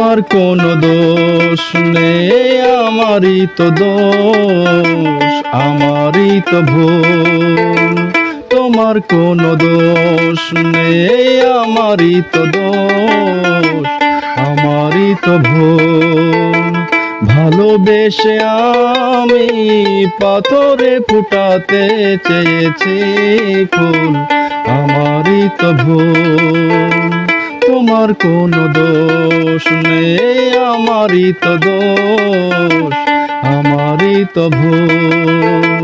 তোমার কোনো দোষ নেই, আমারই তো দোষ, আমারই তো ভুল। তোমার কোনো দোষ নেই, আমারই তো দোষ, আমারই তো ভুল। ভালোবেসে আমি পাথরে ফুটাতে চেয়েছি ফুল, আমারই তো ভুল। তোমার কোনো দোষ নেই, আমারই তো দোষ, আমারই তো ভুল।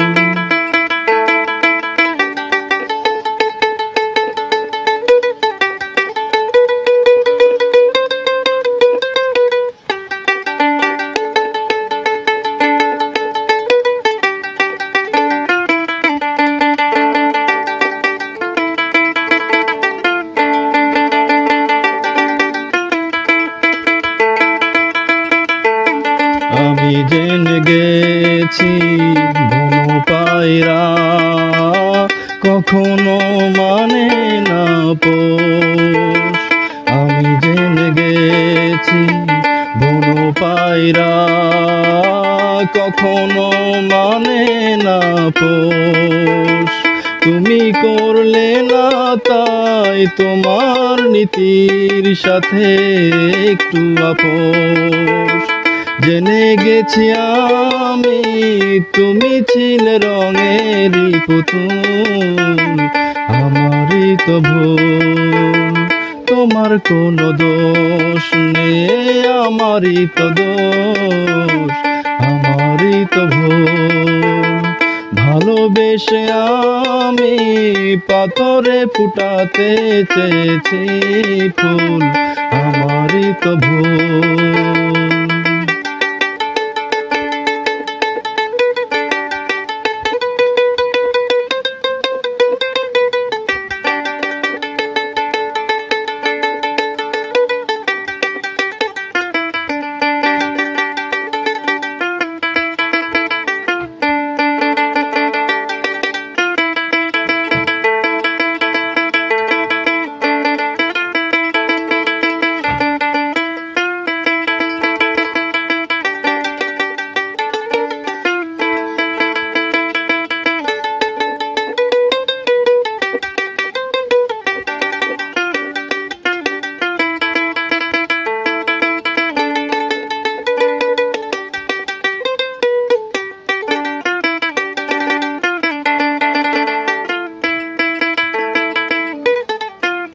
আমি জেনে গেছি বন পায়রা কখনো মানে না পোষ। আমি জেনে গেছি বন পায়রা কখনো মানে না পোষ। তুমি করলে না তাই তোমার নীতির সাথে একটু আপোষ। জেনে গেছি আমি তুমি ছিলে রঙেরই পুতুল, আমারই তো ভুল। তোমার কোনো দোষ নেই, আমারই তো দোষ, আমারই তো ভুল। ভালোবেসে আমি পাথরে ফুটাতে চেয়েছি ফুল, আমারই তো ভুল।